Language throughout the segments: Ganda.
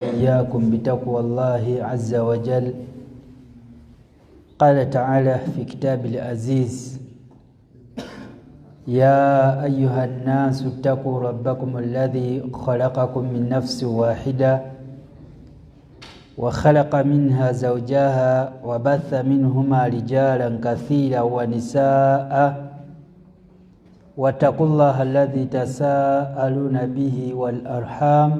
إياكم بتقوى الله عز وجل. قال تعالى في كتاب العزيز: يا أيها الناس اتقوا ربكم الذي خلقكم من نفس واحدة وخلق منها زوجها وبث منهما رجالا كثيرا ونساء واتقوا الله الذي تساءلون به والأرحام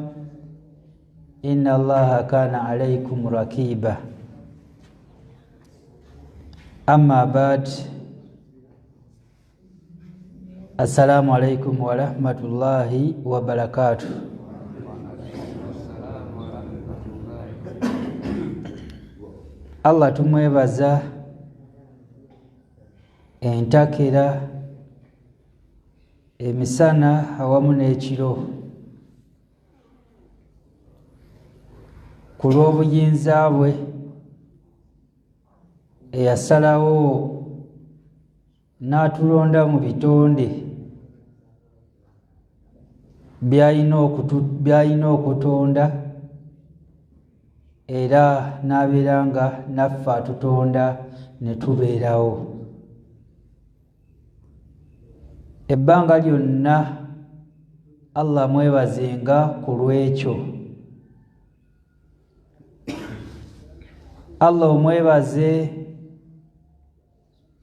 إن الله كان عليكم رقيبا. أما بعد، السلام عليكم ورحمة الله وبركاته. Allah tumwebaza entakera emisana awamu n'ekiro ku lw'obuyinza bwe eyasalawo n'atulonda mu bitonde by'alina okutonda era n'abeera nga naffe atutonda ne tubeerawo. Ebbanga lyonna Allah mwebazenga ku lw'ekyo. Allah omwebaze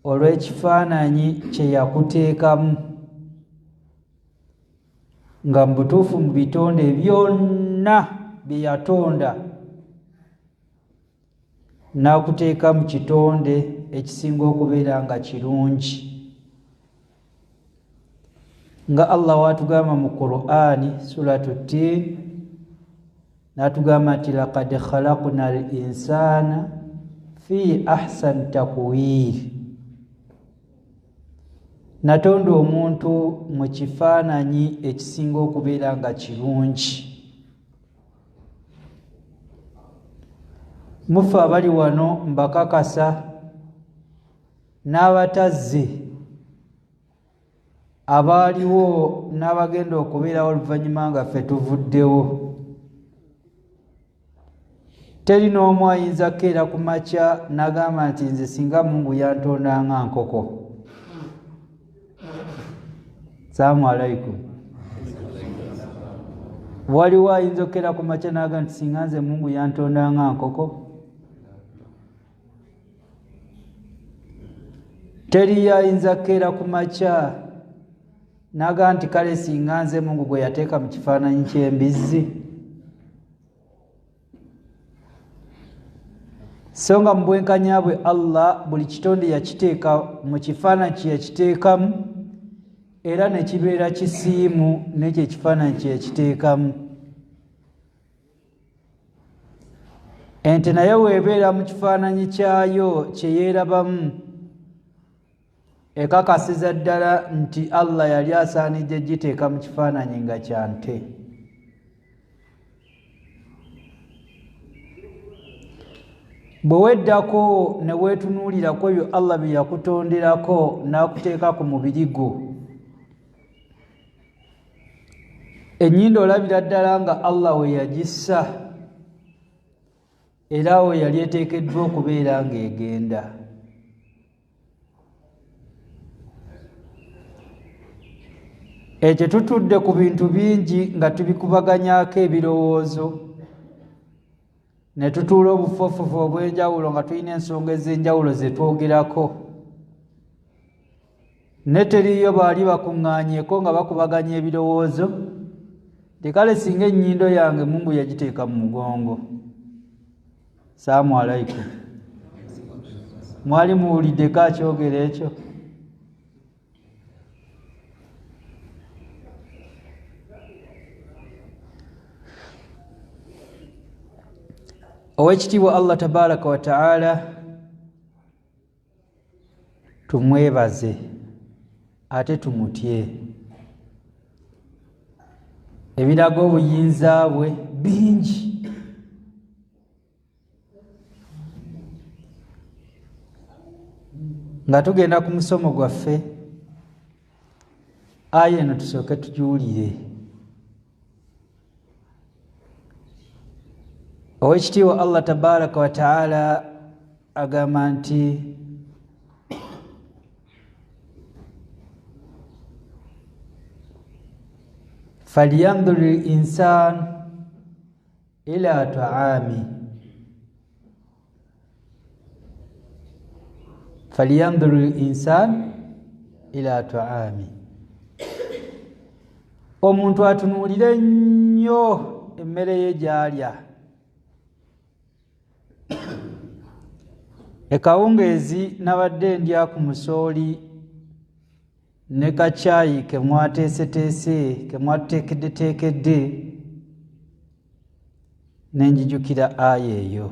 olw'ekifaananyi kye yakuteekamu nga mu butuufu mu bitonde byonna bye yatonda n'akuteeka mu kitonde ekisinga okubeera nga kirungi, nga Allah waatugamba mu Qur'ani suratu Tin n'atugamba nti laqad khalaqna al-insana fi ahsani taqwir, natonda omuntu mu kifaananyi ekisinga okubeera nga kirungi. Mufe abali wano mbakakasa n'abatazze abaaliwo n'abagenda okubeerawo oluvannyuma nga ffe tuvuddewo, teri n'omu ayinza kukeera ku makya n'agamba nti nze singa Mungu yantonda nga nkoko. Salaamu alaikum. Waliwo ayinza okukeera ku makya n'agamba nti singa nze Mungu yantonda nga nkoko? Teri ayinza kukeera ku makya n'agamba nti kale singa nze Mungu gwe yateeka mu kifaananyi ky'embizzi. So nga mu bwenkanya bwe Allah buli kitonde yakiteeka mu kifaananyi kye yakiteekamu era ne kibeera kisiimu n'ekyo ekifaananyi kye yakiteekamu. Ente naye weebeera mu kifaananyi kyayo kye yeerabamu ekakasiza ddala nti Allah yali asaanidde giteeka mu kifaananyi nga kya nte. Bwe weddako ne weetunuulirako ebyo Allah bye yakutonderako n'akuteeka ku mubiri gwo, ennyindo olabira ddala nga Allah we yagissa era we yali eteekeddwa okubeera ng'egenda. Ekyo tutudde ku bintu bingi nga tubikubaganyaako ebirowoozo ne tutuula obufofufu obw'enjawulo nga tulina ensonga ez'enjawulo ze twogerako, ne teriyo baali bakuŋŋaanyeeko nga bakubaganya ebirowoozo ti kale singa ennyindo yange Mungu yagiteeka mu mugongo. Salaamu alaikum. Mwali muwuliddeko akyogera ekyo? Oweekitiibwa Allah tabaraka wa taala tumwebaze ate tumutye. Ebiraga obuyinza bwe bingi. Nga tugenda ku musomo gwaffe, aya eno tusooke tugiwulire. Owekitiibwa Allah tabaraka wa taala agamba nti falyanzur al-insan ila ta'ami falyanzur al-insan ila ta'ami. Omuntu atunuulire nnyo emmere ye gy'alya. Ekawungeezi nabadde ndya ku musooli ne kacaayi ke mwateeseteese ke mwatuteekeddeteekedde ne njijukira aya eyo.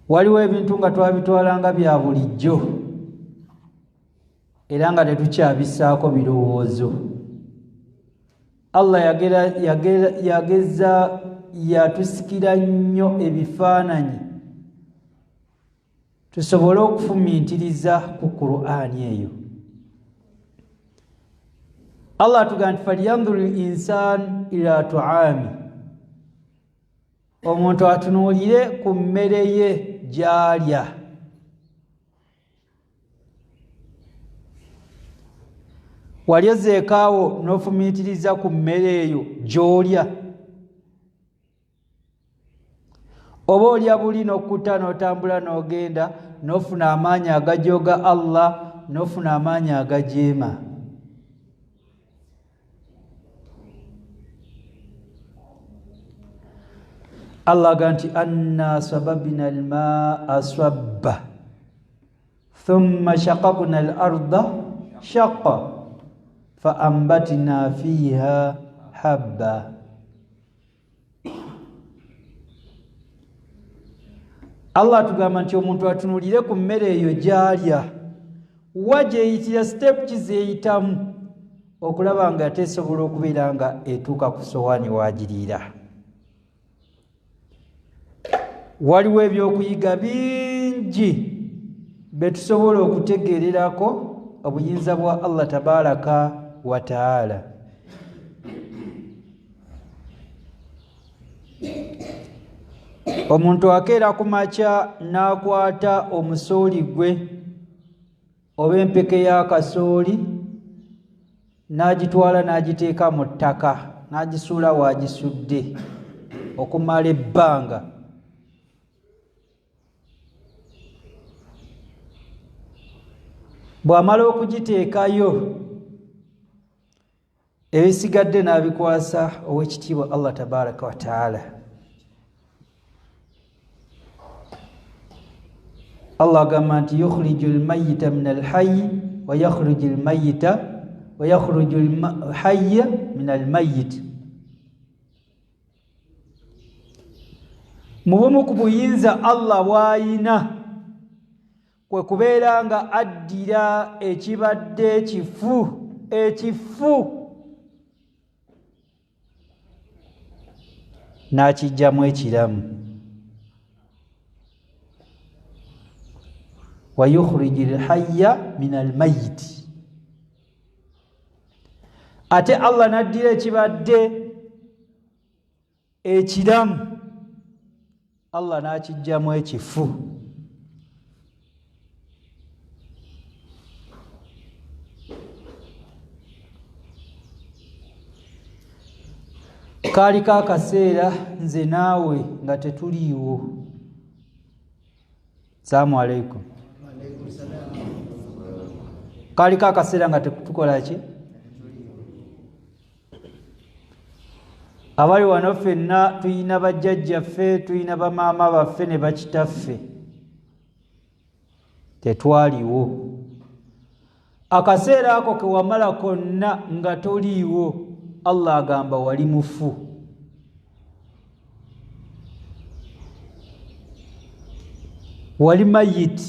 Waliwo ebintu nga twabitwalanga bya bulijjo era nga tetukyabisaako birowoozo. Allah yageza yatusikira nnyo ebifaananyi tusobole okufumiitiriza ku Qur'ani eyo. Allah atugamba nti falyanzur al-insan ila ta'ami, omuntu atunuulire ku mmere ye gy'alya. Wali ozeekaawo n'ofumiitiriza ku mmere eyo gy'olya? Oba olya buli n'okutta n'otambula n'ogenda n'ofuna amaanyi agajooga Allah n'ofuna amaanyi agajeema? Allah agamba nti anna sababna al-maa'a sabba thumma shaqaqna al-arda shaqqa fa ambatna fiha habba. Allah atugamba nti omuntu atunuulire ku mmere eyo gy'alya, wa gyeyitira step kizeeyitamu okulaba nga tesobola okubeera nga etuuka ku sowaani wagiriira. Waliwo ebyokuyiga bingi be tusobola okutegeererako obuyinza bwa Allah tabaraka wa taala. Omuntu akeera ku makya n'akwata omusooli gwe oba empeke y'akasooli n'agitwala n'agiteeka mu ttaka n'agisuula waagisudde okumala ebbanga. Bw'amala okugiteekayo ebisigadde n'abikwasa ow'ekitiibwa Allah tabaraka wa taala. Allah agamba nti yukhriju al-mayyita min al-hayyi wa yakhruju al-mayyita wa yakhruju al-hayya min al-mayyit. Mu bumu ku buyinza Allah bw'ayina kwe kubeera nga addira ekibadde ekifu n'akijjamu ekiramu. Wa yukhriju al-hayya min al-mayyit. Ate Allah n'addira ekibadde ekiramu, Allah n'akijjamu ekifu. Kaaliko akaseera nze naawe nga tetuliiwo. Salaamu alaikum. Kaaliko akaseera nga tetukola ki? Abali wano ffenna tuyina bajjajjaffe, tuyina bamaama baffe ne bakitaffe. Tetwaliwo. Akaseera ako ke wamala konna nga toliiwo, Allah agamba wali mufu. Wali mayit.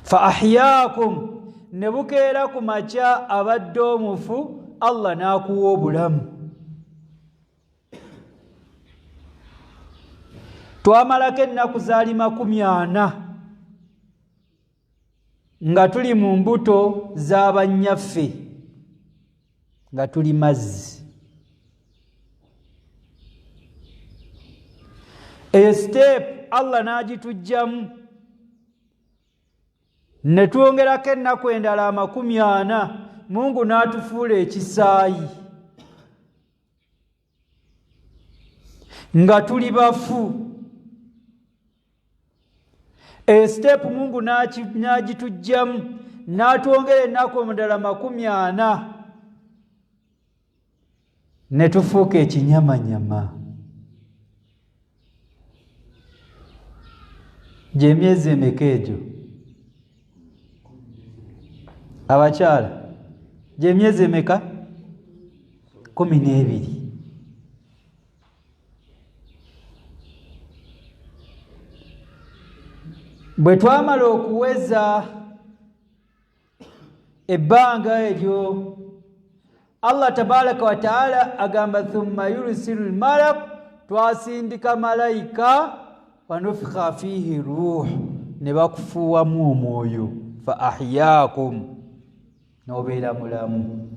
Fa ahyaakum, ne bukeera ku makya abadde omufu, Allah n'akuwa obulamu. Twamalako ennaku zaali 40 nga tuli mu mbuto z'abanyaffe nga tuli mazzi. Eyo step Allah n'agitujjamu ne twongerako ennaku endala 40 Mungu n'atufuula ekisaayi nga tuli bafu. Eyo step Mungu n'agitujjamu n'atwongera ennaku endala 40 ne tufuuka ekinyamanyama. Gy'emyezi emeka egyo abakyala? Gy'emyezi emeka? 12. Bwe twamala okuweza ebbanga eryo, Allah tabaraka wa taala agamba thumma yursilu al-malak, twasindika malayika wanufikha fihi ruh, ne bakufuuwamu omwoyo, fa ahyaakum, n'obeera mulamu.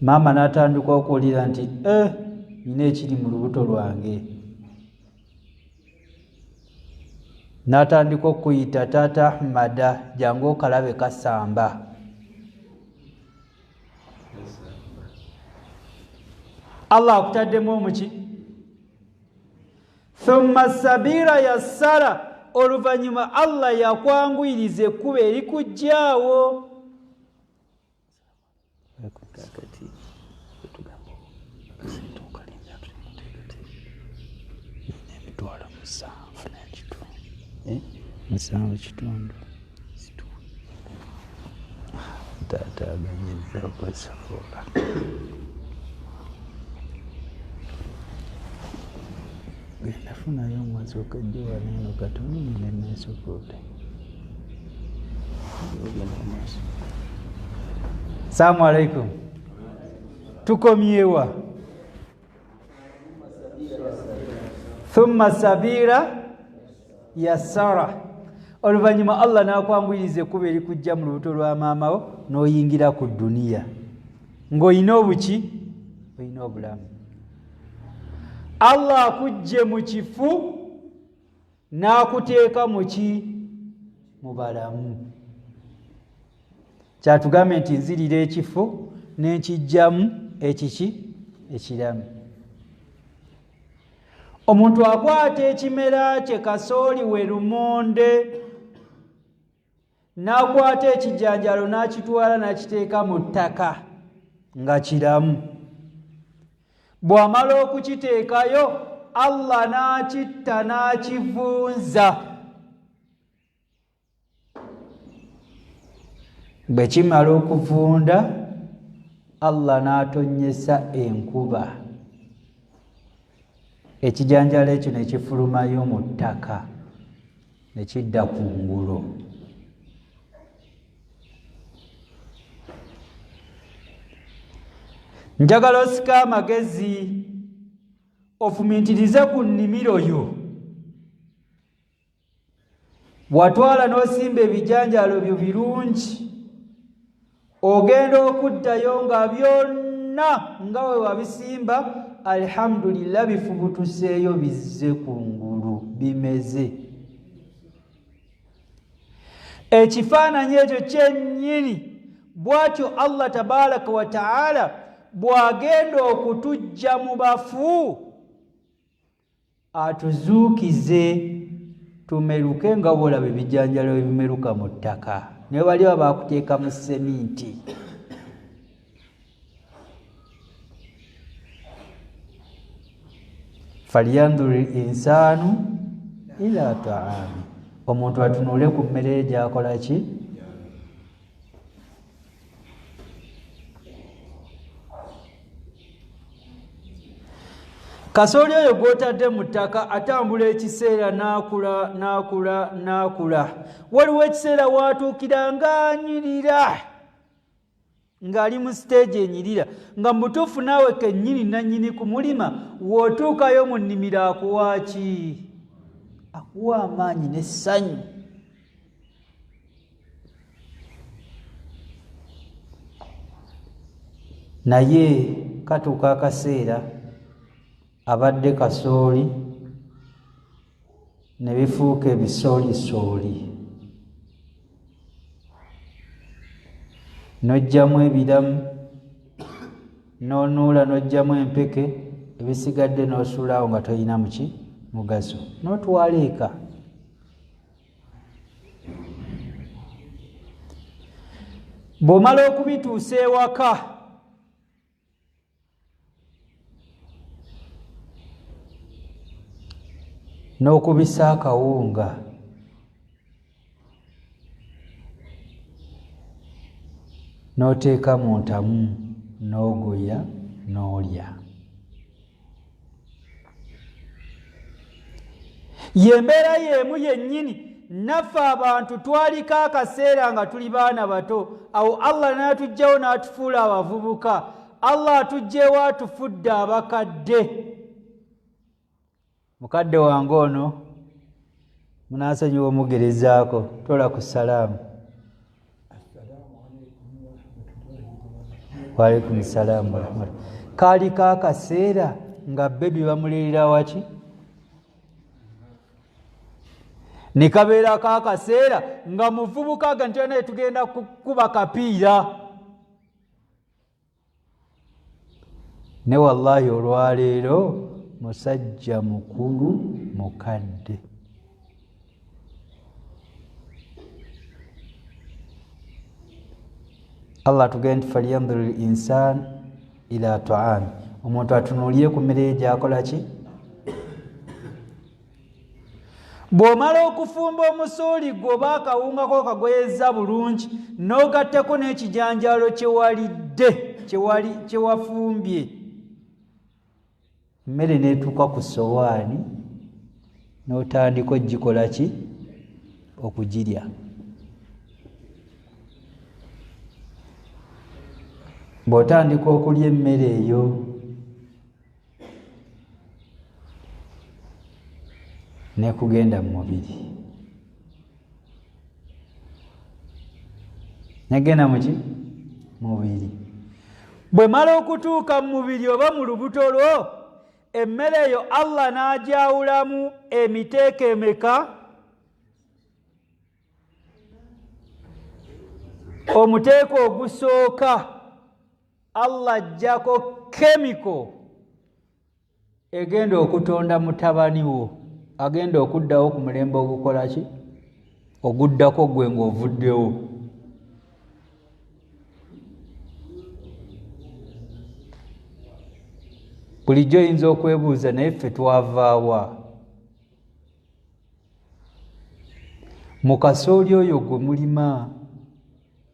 Maama n'atandika okuwulira nti nina ekiri mu lubuto lwange. N'atandika okuyita taata Ahmada, jangu okalabe kasamba. Allah akutaddemu omuki? Thumma sabira yassara, oluvannyuma Allah yakwanguyiriza ekkubo erikujjaawo. Musanvu kitundu taata aganyizza okwesobola. Genda funayo omwezi okajja wano eno katono nina neesobola. Assalamu alaikum. Tukomyewa. Thumma sabira yassara, oluvannyuma Allah n'akwanguyiriza ekkubo erikujja mu lubuto lwa maamawo n'oyingira ku duniya ng'olina obuki? Olina obulamu. Allah akujje mu kifu n'akuteeka mu ki? Mu balamu. Kyatugambe nti nzirira ekifu n'enkijjamu ekiki? Ekiramu. Omuntu akwata ekimera kye kasooli we lumonde, n'akwata ekijanjalo n'akitwala n'akiteeka mu ttaka nga kiramu. Bw'amala okukiteekayo, Allah n'akitta n'akivunza. Bwe kimala okuvunda, Allah n'atonnyesa enkuba. Ekijanjalo ekyo ne kifulumayo mu ttaka ne kidda ku ngulo. Njagala osike amagezi ofumintirize ku nnimiro yo. Bw'atwala n'osimba ebijanjalo byo birungi, ogenda okuddayo nga byonna nga we wabisimba, alhamdulillah, bifubutuseeyo bizze ku ngulu, bimeze. Ekifaananyi ekyo kyennyini bw'atyo Allah tabaraka wa taala bw'agenda okutujja mu bafu, atuzuukize tumeruke nga bw'olaba ebijanjalo ebimeruka mu ttaka, ne bali bakuteeka mu seminti. Falyanzur al-insanu ila ta'ami, omuntu atunuule ku mmere gy'akola ki? Kasooli oyo gw'otadde mu ttaka atambula ekiseera n'akula. Waliwo ekiseera watuukira ng'anyirira, ng'ali mu siteegi enyirira, nga mutuufu naawe kennyini nannyini ku mulima, w'otuukayo mu nnimiro akuwa ki? akuwa amaanyi n'essanyu. Naye katuuka akaseera abadde kasooli ne bifuuka ebisoolisooli, n'ojjamu ebiramu n'onuula n'ojjamu empeke, ebisigadde n'osuulaawo nga tolina mugaso, n'otwala eka. Bw'omala okubituusa ewaka n'okubisa akawunga, n'oteeka mu ntamu n'ogoya n'olya. Yembeera y'emu yennyini naffe abantu twaliko akaseera nga tuli baana bato, awo Allah n'atuggyawo n'atufuula abavubuka. Allah atuggyewo atufudde abakadde. Mukadde wange ono munaasonyiwa omugerezaako, tola ku salaamu. Waalaikum salaamu warahmatullahi. Kaaliko akaseera nga bebi bamuleerera waki? Ne kabeerako akaseera nga muvubuka ga nti naye tugenda kukuba kapiira. Ne wallahi olwaleero musajja mukulu mukadde. Allah tugenda nti falyanzuru l-insaan ila ta'ami, omuntu atunuulire ku mmere gy'akola ki? Bw'omala okufumba omusooli gwo oba akawunga ko kagoyezza bulungi, n'ogattako n'ekijanjaalo kyewalidde kyewafumbye, emmere n'etuuka ku sowaani, n'otandika ogikola ki? Okugirya. Bw'otandika okulya emmere eyo, nekugenda mu mubiri. Negenda muki? Mubiri. Bwe mala okutuuka mu mubiri oba mu lubuto lwo, emmere eyo Allah n'agyawulamu emiteeko emeka? Omuteeko ogusooka Allah ajjako kemiko egenda okutonda mutabani wo, agenda okuddawo ku mulembe ogukola ki? Oguddako gwe ng'ovuddewo. Bulijjo oyinza okwebuuza, naye ffe twavaawa? Mu kasooli oyo gwe mulima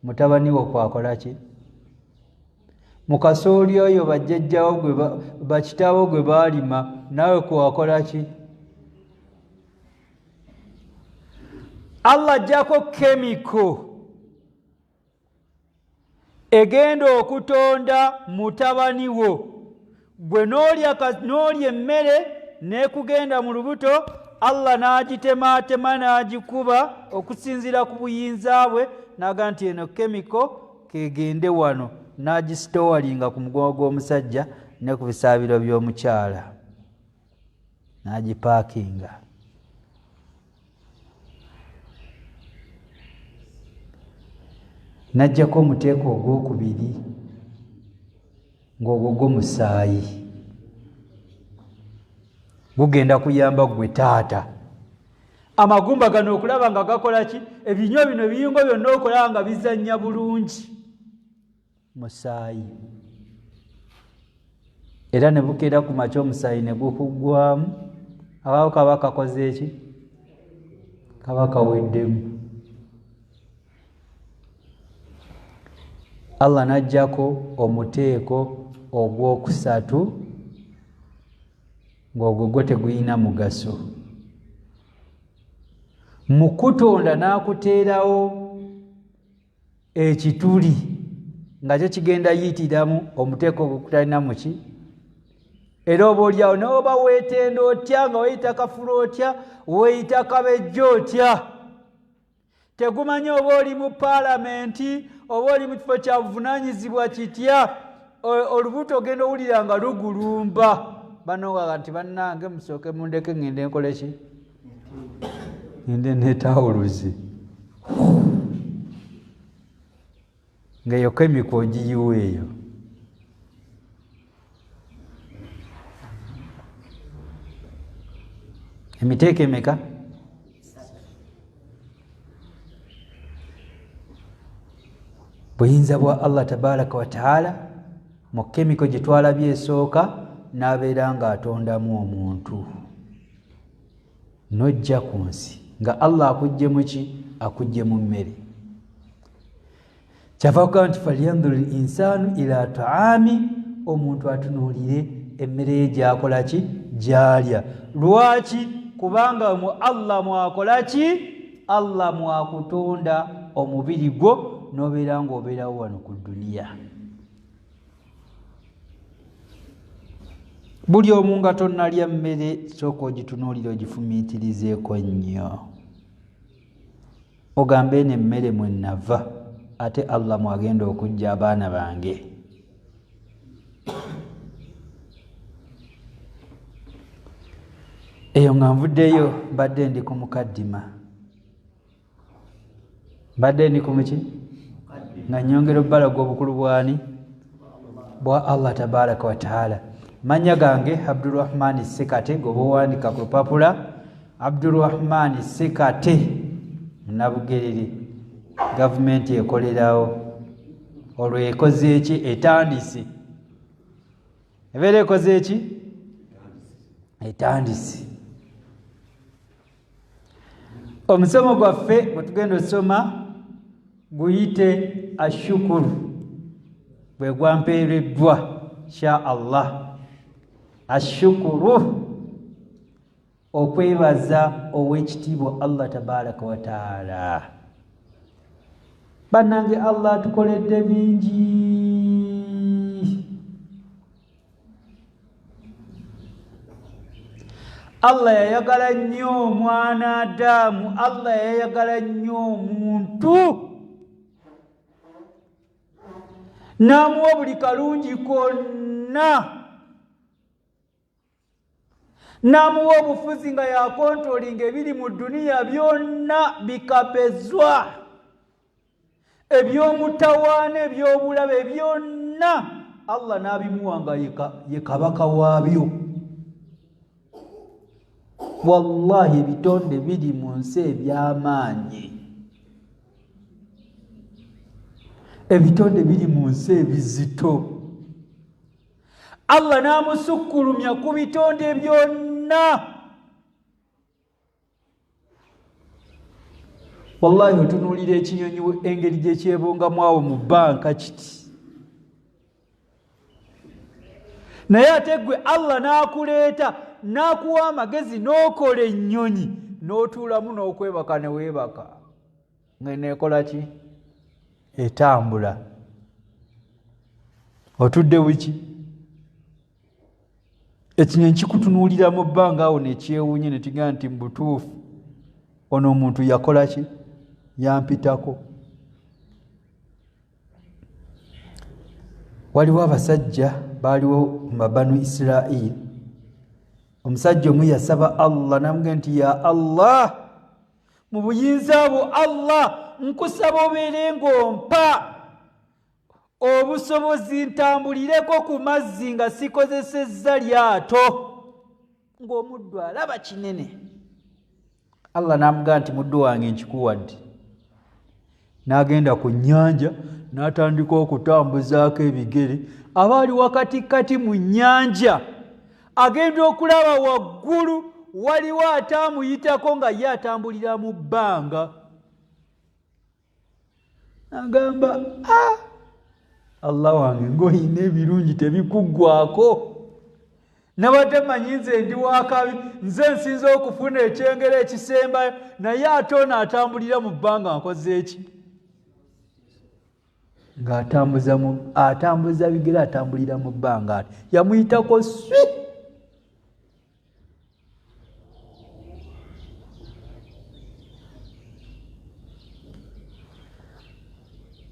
mutabani wo kwakola ki? Mu kasooli oyo bajjajjawo bakitaabo gwe baalima naawe kwakola ki? Allah ajjako kemiko egenda okutonda mutabani wo. Gwe n'olya emmere n'ekugenda mu lubuto, Allah n'agitemaatema n'agikuba okusinziira ku buyinza bwe, n'aga nti eno kemiko kegende wano, n'agisitowalinga ku mugongo gw'omusajja ne ku bisaabiro by'omukyala, n'agipaakinga. N'ajjako omuteeko ogwokubiri ng'ogwo gw'omusaayi, gugenda kuyamba gwe taata. Amagumba gano okulaba nga gakola ki? Ebinywa bino ebiyungo byonna okulaba nga bizannya bulungi musaayi. Era ne bukeera ku makya omusaayi ne gukuggwamu, abawo kaba kakoze eki? Kaba kaweddemu. Allah n'ajjako omuteeko ogwokusatu ng'ogwo gwo teguyina mugaso. Mu kutonda n'akuteerawo ekituli nga kyo kigenda yitiramu omuteeko ogwo kutalina muki? era oba olyawo n'oba weetenda otya nga weyita kafula otya weyita kabejjo otya tegumanya oba oli mu paalamenti oba oli mu kifo kya buvunaanyizibwa kitya olubuto ogenda owulira nga lugulumba banoga nti bannange musooke mundeke ngende nkole ki ngende neetawuluzi ngaeyo kemiko ogiyiwa eyo emiteeko emeka buyinza bwa Allah tabaraka wa taala mu kemiko gye twalabye esooka n'abeera ng'atondamu omuntu n'ojja ku nsi nga Allah akujje mu ki akujje mu mmere kyavaga nti falyanzuru linsaanu ila taami omuntu atunuulire emmere ye gyakola ki gyalya lwaki kubanga mu Allah mwakola ki Allah mwakutonda omubiri gwo n'obeera ng'obeerawo wano ku duniya buli omu nga tonnalya mmere sooka ogitunuulire ogifumiitirizeeko nnyo ogambe eno emmere mwe nava ate Allah mwagenda okujja abaana bange eyo nga nvuddeyo mbadde ndi ku mukaddima mbadde ndi ku muki nga nyongera obbalaga obukulu bwani bwa Allah tabaraka wa taala manya gange Abdurrahman Sekate goba owandika ku lupapula Abdurrahman Sekate Nabugerere gavumenti ekolerawo olwo ekoze eki etandise ebeera ekoze eki etandise omusomo gwaffe gwe tugenda osoma guyite ashukuru bwe gwampeereddwa sha Allah ashukuru okwebaza ow'ekitiibwa Allah tabaraka wa taala bannange Allah atukoledde bingi Allah yayagala nnyo omwana Adamu Allah yayagala nnyo omuntu n'amuwa buli kalungi konna n'amuwa obufuzi nga yakontrolinga ebiri mu duniya byonna bikapezwa ebyomutawaana ebyobulabe byonna Allah n'abimuwa nga ye kabaka waabyo wallahi ebitonde biri mu nsi eby'amaanyi ebitonde biri mu nsi ebizito Allah n'amusukkulumya ku bitonde byonna wallahi otunuulira ekinyonyi engeri gye kyebungamu awo mu banka kiti naye ate gwe Allah n'akuleeta n'akuwa amagezi n'okola ennyonyi n'otuulamu n'okwebaka ne weebaka ng'eneekola ki etambula otudde wiki ekinyonyi kikutunuulira mu bbanga awo nekyewuunye ne kigaa nti mubutuufu ono omuntu yakola ki yampitako waliwo abasajja baaliwo mu Banu Israil omusajja omu yasaba Allah namugamba nti ya Allah mu buyinza bwo Allah nkusaba obeere ng'ompa obusobozi ntambulireko ku mazzi nga sikozesezza lyato ng'omuddu alaba kinene Allah n'amugamba nti muddu wange nkikuwadde n'agenda ku nnyanja n'atandika okutambuzaako ebigere abaali wakatikati mu nnyanja agenda okulaba waggulu waliwo ataamuyitako nga ye atambulira mu bbanga agamba Allah wange ng'olina ebirungi tebikuggwako nabadde manyi nze ndi wakabi nze nsinza okufuna ekyengera ekisembayo naye ate ono atambulira mu bbanga nkoze eki ng'atambuza bigere atambulira mu bbanga ati yamuyitako swi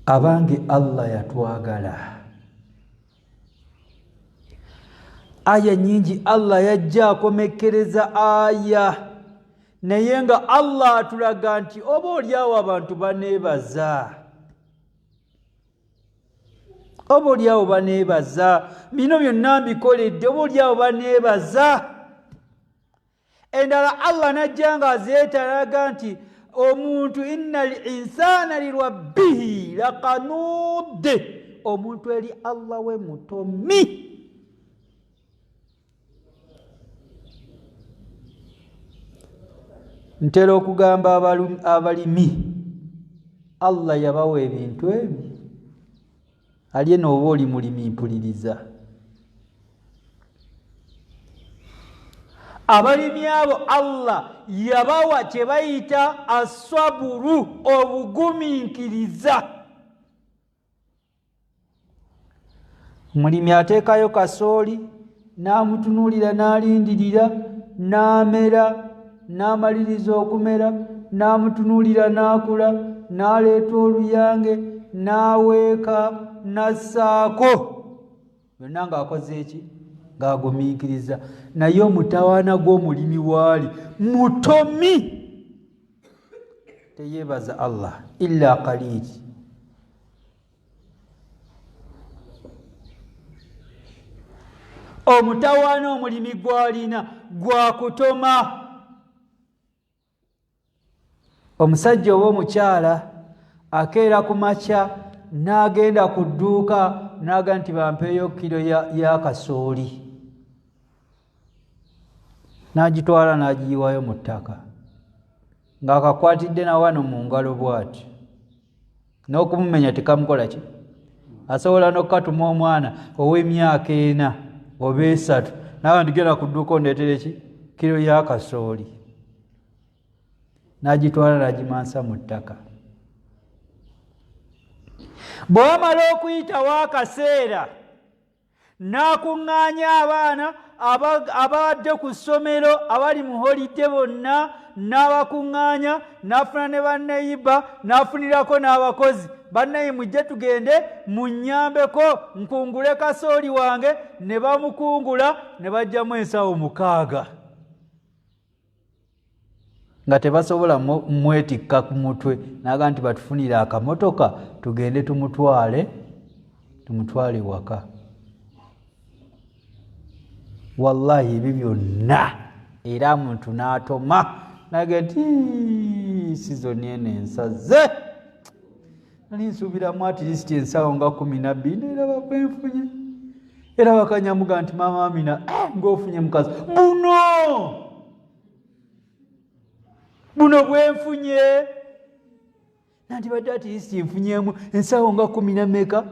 abange Allah yatwagala. Aya nyingi Allah yajja akomekereza aya, naye nga Allah atulaga nti oba oliawo abantu baneebaza, oba oliawo baneebaza, bino byonna mbikoledde, oba oliawo baneebaza. Endala Allah najja nga azeetalaga nti omuntu innal insana lirabbihi laqanud, omuntu eri Allah we mutomi. Ntera okugamba abalimi Allah yabawa ebintu ebyo, alye n'oba oli mulimi mpuliriza. Abalimi abo Allah yabawa kye bayita aswaburu, obugumiikiriza. Mulimi ateekayo kasooli, n'amutunuulira n'alindirira, n'amera, n'amaliriza okumera, n'amutunuulira n'akula, n'aleeta oluyange, n'aweeka, n'assaako, byonna ng'akoze eki? Ng'agumiikiriza. Naye omutawaana gw'omulimi waali mutomi, teyeebaza Allah illa qaliili. Omutawaana omulimi gw'alina gwa kutoma. Omusajja oba omukyala akeera ku makya n'agenda ku dduuka n'aga nti bampeeyo kilo ya kasooli, n'agitwala n'agiyiwayo mu ttaka ng'akakwatidde na wano mu ngalo bw'ati, n'okumumenya tekamukola ki? Asobola n'okukatuma omwana ow'emyaka 4 oba 3 nawe ndigenda ku dduuka ondeetere ki? Kilo ya kasooli. N'agitwala n'agimansa mu ttaka. Bw'amala okuyitawo akaseera n'akuŋŋaanya abaana abadde ku ssomero abali mu holide bonna, n'abakuŋŋaanya, n'afuna ne banneyiba, n'afunirako n'abakozi. Bannaye mujje tugende munnyambeko nkungule kasooli wange. Ne bamukungula ne bajjamu ensawo 6 nga tebasobola mwetikka ku mutwe, naga nti batufunire akamotoka tugende tumutwale waka. Wallahi ebyo byonna era muntu n'atoma naga nti sizoni eno ensaze, nali nsuubiramu at least ensawo nga 12 era bakwenfunye. Era bakanyamuga nti Mama Amina ng'ofunye mukazi buno bwenfunye, nanti badde at least nfunyemu ensawo nga 10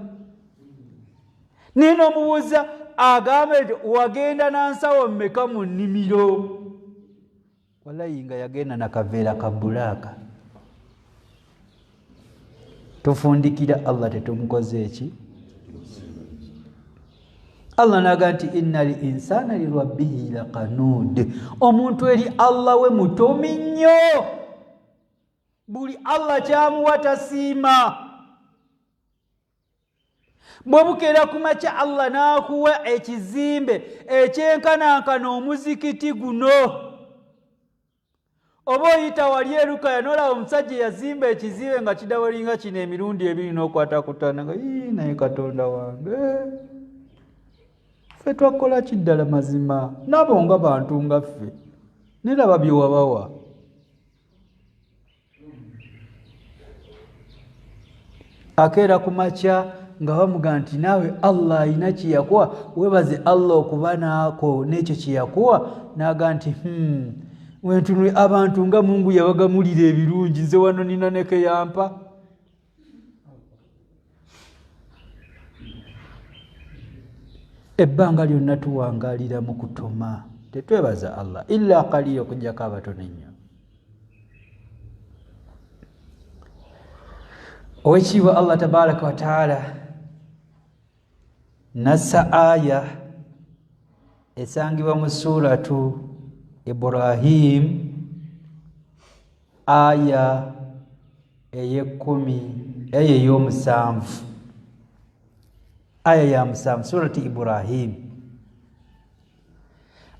nino omubuuza agambe nti wagenda na nsawo mmeka mu nnimiro? Wallahi nga yagenda na kaveera ka bbulaaka. Tufundikira Allah tetumukoze eki? Allah naga nti innal insana lirabbihi laqanud, omuntu eri Allah we mutomi nnyo, buli Allah kyamuwa tasiima. Bwe bukeera ku makya Allah n'akuwa ekizimbe ekyenkanankana omuzikiti guno, oba oyita wali erukaya n'olaba omusajja yazimba ekizimbe nga kidawalinga kino emirundi 2 n'okwatakutana nga naye Katonda wange ffe twakola kiddala mazima, nabo nga bantu nga ffe, neraba bye wabawa. Akeera ku makya nga bamuga nti naawe Allah alina kyeyakuwa, webaze Allah okuba naako n'ekyo kyeyakuwa. Naga nti wentunule abantu nga Mungu yabagamulira ebirungi, nze wano nina neke yampa. Ebbanga lyonna tuwangalira mu kutoma, tetwebaza Allah illa qaliila, okujjako abatono ennyo. Oweekitiibwa Allah tabaraka wa taala nassa aya esangibwa mu suratu Ibrahim aya 10 eyo ey'omusanvu aya ya musanvu surati Ibrahim.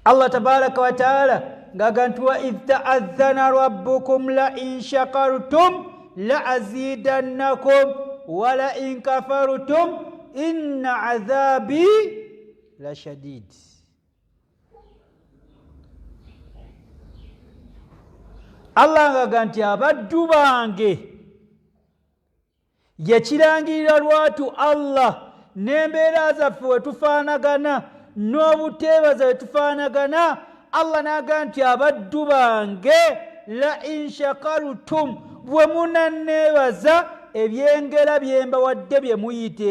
Allah tabaraka wa taala ngagantu wa idh ta'adhana rabbukum la in shakartum la azidannakum wa la in kafartum inna adhabi la shadid. Allah ngaganti abaddu bange yekirangirira lwatu Allah n'embeera zaffe we tufaanagana n'obuteebaza we tufaanagana. Allah n'agamba nti abaddu bange la in shakarutum bwe munanneebaza ebyengera bye mbawadde bye muyita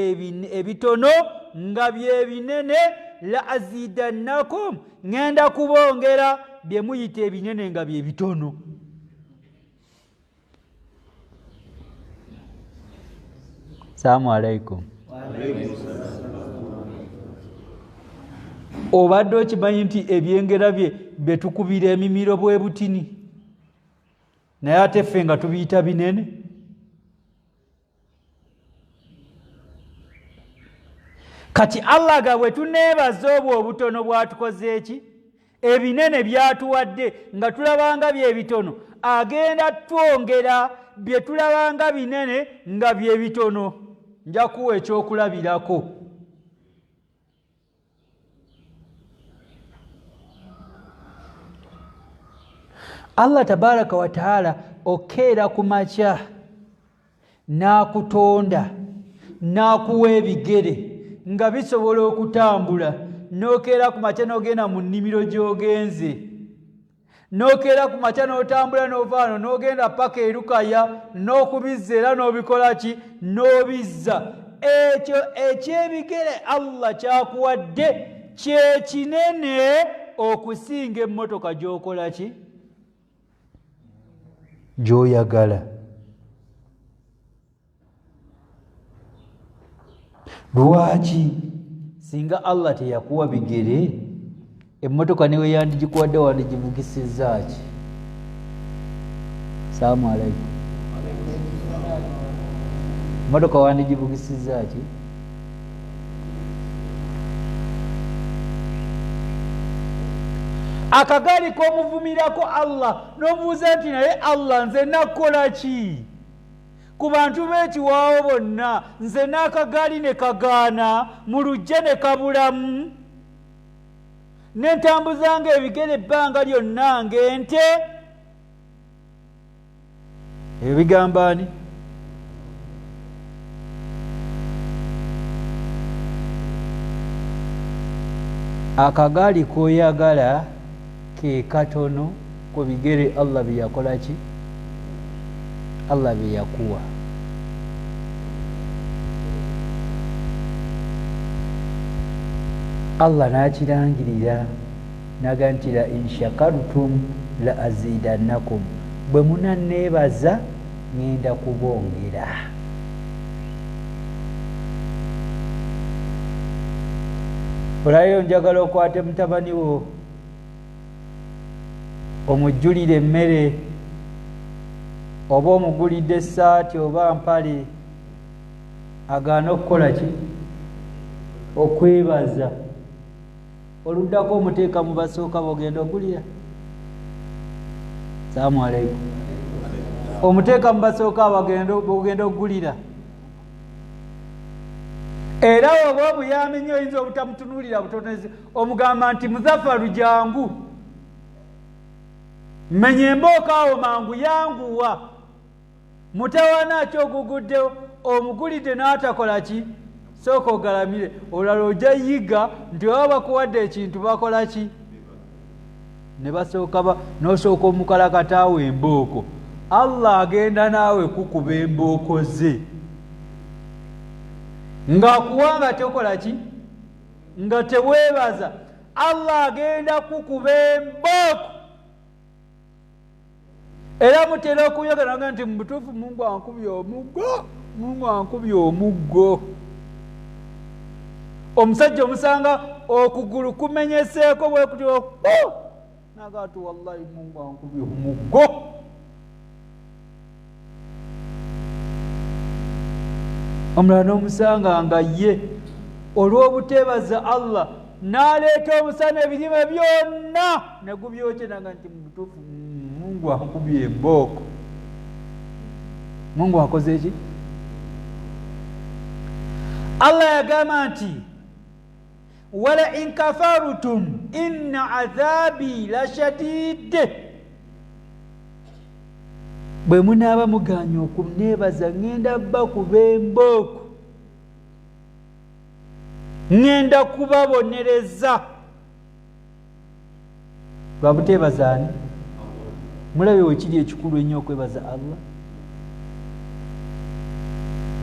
ebitono nga bye binene la azidannakum ngenda kubongera bye muyita ebinene nga bye bitono. Assalamu alaikum. Obadde okimanyi nti ebyengera bye tukubira emimiro bwe butini naye ate ffe nga tubiyita binene? Kati Allah ga bwe tuneebaza obwo obutono bwatukoze eki ebinene byatuwadde nga tulabanga bye bitono, agenda twongera bye tulabanga binene nga bye bitono. Nja kuwa ekyokulabirako. Allah tabaraka wa taala okeera ku makya n'akutonda n'akuwa ebigere nga bisobola okutambula, n'okeera ku makya n'ogenda mu nnimiro gy'ogenze, n'okeera ku makya n'otambula n'ovaano n'ogenda paka erukaya n'okubizza era n'obikola ki n'obizza. Ekyo ekyebigere Allah kyakuwadde kye kinene okusinga emmotoka gy'okola ki gy'oyagala. Lwaki? Singa Allah teyakuwa bigere, emmotoka niwe yandigikuwadde wandigivugisizza ki? Assalamu alaikum. Emmotoka wandigivugisizza ki? Akagaali k'omuvumirako Allah n'omubuuza nti naye Allah nze nakola ki? Ku bantu b'ekiwaawo bonna nze n'akagaali ne kagaana, mu lujja ne kabulamu, ne ntambuzanga ebigere ebbanga lyonna ng'ente. Ebyo bigamba ani? Akagaali k'oyagala ke katono ku bigere Allah bye yakola ki? Allah bye yakuwa. Allah n'akirangirira n'agamba nti la in shakartum la azidannakum, bwe munanneebaza ngenda kubongera. Olayo njagala okwate mutabani wo omujjulire emmere oba omugulidde essaati oba mpale, agaana okukola ki? Okwebaza. Oluddako omuteeka mu basooka bw'ogenda ogulira. Assalamu alaikum. Omuteeka mu basooka bw'ogenda ogulira. Era oba obuyambi nnyo oyinza obutamutunuulira butonezi, omugamba nti Muzaffaru jangu, menya embooka awo mangu yanguwa. Mutawaana ki oguguddewo, omugulidde n'atakola ki? Sooka ogalamire. Olala ojja yiga nti baba bakuwadde ekintu bakola ki? Ne basooka n'osooka omukalakataawo embooko. Allah agenda naawe kukuba embooko ze. Ng'akuwanga tokola ki? Nga teweebaza. Allah agenda kukuba embooko. Era mutera okuyogera nti mu butuufu Mungu ankubye omuggo, Mungu ankubye omuggo. Omusajja omusanga okugulu kumenyeseeko bwe kutyo, naga ati wallahi Mungu ankubye omuggo. omulala n'omusanga nga ye olw'obuteebaza Allah n'aleeta omusana ebirime byonna ne gubyokyenanga nti mu butuufu Mungu akubye embooko. Mungu akoze ki? Allah yagamba nti wala in kafarutum inna adhabi la shadid. Bwe munaaba muganya okuneebaza ngenda bakuba embooko, ngenda kubabonereza. Lwa buteebaza ani? Mulabe wekiri ekikulu ennyo okwebaza Allah.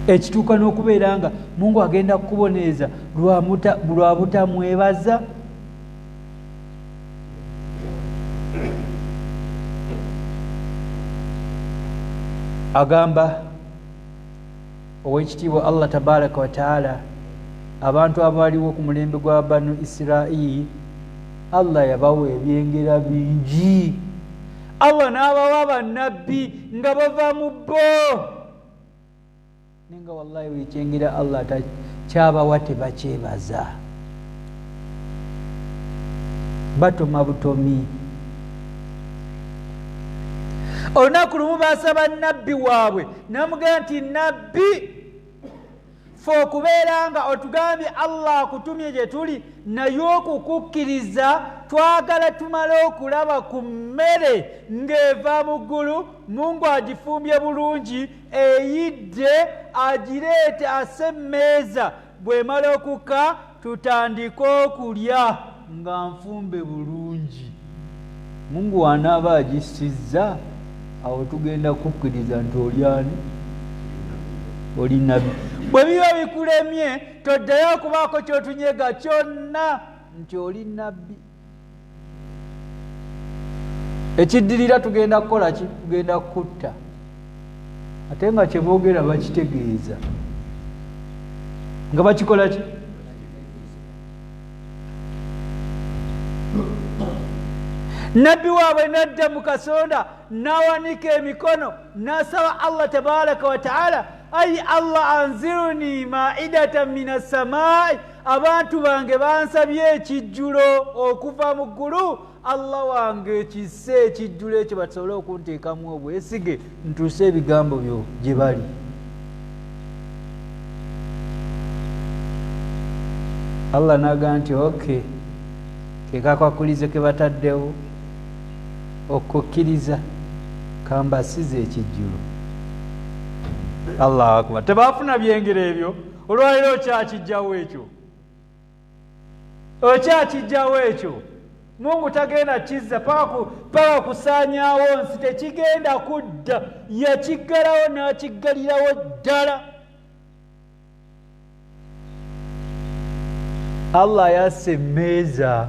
Ekituuka n'okubeera nga Mungu agenda kukubonereza lwa butamwebaza. Agamba ow'ekitiibwa Allah tabaraka wa taala abantu abaaliwo ku mulembe gwa Banu Israili Allah yabawa ebyengera bingi. Allah n'abawa bannabbi nga bava mu bo. Nenga wallahi wekyengera Allah kyabawa tebakyebaza. Batoma butomi. Olunaku lumu basaba nabbi waabwe namugamba nti nabbi fe okubeera nga otugambye Allah akutumye gye tuli naye okukukkiriza twagala tumale okulaba ku mmere ng'eva mu ggulu Mungu agifumbye bulungi eyidde agireete asemmeeza bw'emala okukka tutandike okulya nga nfumbe bulungi. Mungu anaaba agissizza awo tugenda kukkiriza nti olyani? Oli nabbi. Bwe biba bikulemye toddayo okubaako kyotunyega kyonna nti oli nabbi. Ekiddirira tugenda kukola ki? Tugenda kutta. Ate nga kye boogera bakitegeeza. Nga bakikola ki? Nabbi waabwe nadda mu kasonda n'awanika emikono n'asaba Allah tabaraka wa taala, ayi Allah anziruni maidatan minas samai, abantu bange bansabye ekijjulo okuva mu ggulu, Allah wange kisse ekijjulo ekyo basobole okunteekamu obwesige ntuuse ebigambo byo gye bali. Allah n'agamba nti okay, ke kakwakulize ke bataddewo okukkiriza kambasize ekijjulo. Allahu akbar. Tebaafuna byengero ebyo, olwaliro okyakijjawo ekyo, okyakijjawo ekyo. Mungu tagenda kizza paka kusaanyaawo nsi, tekigenda kudda, yakiggalawo n'akiggalirawo ddala. Allah yasse emmeeza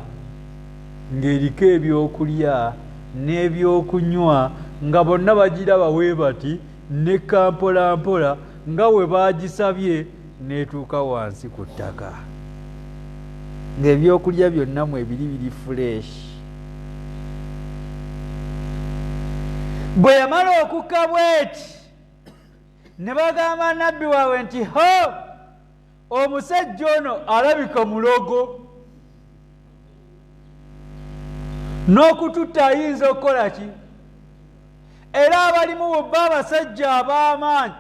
ng'eriko ebyokulya n'ebyokunywa nga bonna bagiraba bwe bati ne kampolampola nga bwe bagisabye n'etuuka wansi ku ttaka, ng'ebyokulya byonna mwe biri fuleeshi. Bwe yamala okukka bweti ne bagamba nabbi waabwe nti ho, omusajja ono alabika mulogo, n'okututta ayinza okukola ki? Era abalimu bobba abasajja ab'amaanyi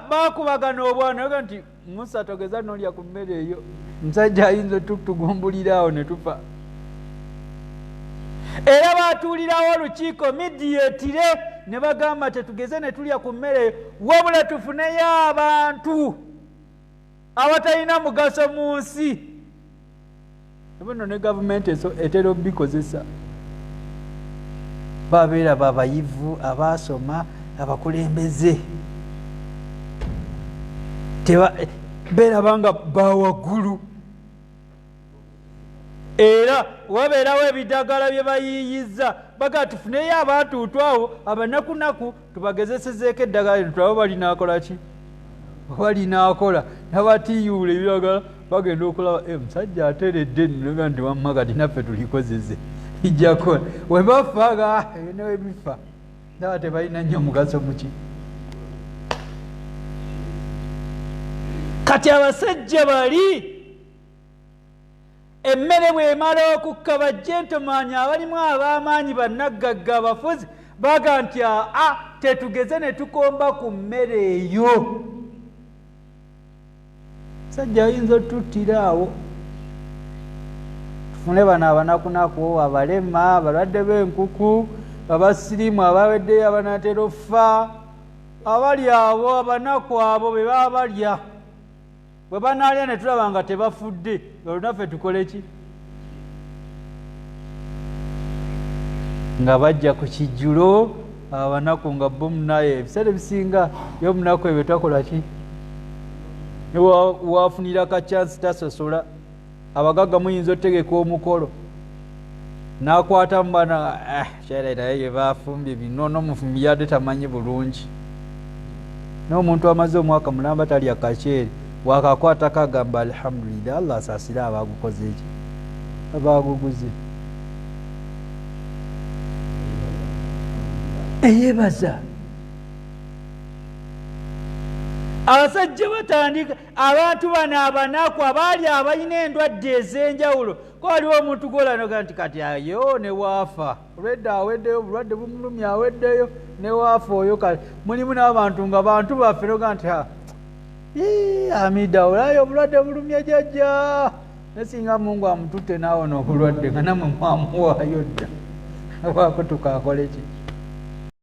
baakubagana obwana naga nti Musa togeza n'olya ku mmere eyo, musajja ayinza tugumbulira awo ne tufa. Era baatuulirawo olukiiko midiyetire ne bagamba tetugeze ne tulya ku mmere eyo, wabula tufuneyo abantu abatalina mugaso mu nsi. Nabino ne gavumenti etera obikozesa. Babeera babayivu, abaasoma, abakulembeze. Beerabanga bawaggulu. Era wabeerawo ebiddagala bye bayiiyizza baga tufuneyo abantu awo abanakunaku tubagezesezeeko eddagala lino tulaba balinaakola ki? Balinaakola nabatiyuula ebiragala bagenda okulaba musajja ateredde nnoga nti wamma kati naffe tulikozeze ijjakola we bafaga newe bifa naba tebalina nnyo mugaso muki. kati abasajja bali emmere bw'emala okukka bajjentomaanyi abalimu ab'amaanyi bannaggagga abafuzi baga nti tetugeze ne tukomba ku mmere eyo. Sajja ayinza otuttira awo. Tufune bano abanakunaku, abalema, abalwadde b'enkuku, abasirimu abaweddeyo abanatera okufa, abali abo abanaku abo be baba balya. Bwe banaalya ne tulaba nga tebafudde, olwo naffe tukole ki? Nga bajja ku kijjulo abanaku nga bo munaye ebiseera ebisinga y'omunaku ebyo takola ki? Wafunira ka chance tasosola. Abagagga muyinza otegeka omukolo n'akwata mu bana kyera naye ye bafumbye bino n'omufumbi yadde tamanyi bulungi. N'omuntu amaze omwaka mulamba talya kaceeri wakakwata kagamba alhamdulillah Allah asaasira abagukoze eki abaguguze. Eyebaza abasajja batandika abantu bano abanaku abaali abalina endwadde ez'enjawulo ko waliwo omuntu golanoga nti kati ayo ne waafa olwedda aweddeyo obulwadde bumulumya aweddeyo ne waafa oyo kati mulimu n'abantu nga bantu baffe noga nti amida olayo obulwadde bulumya jjajja nesinga Mungu amututte naawona obulwadde nga namwe mwamuwaayo dda awaako tukaakole ki?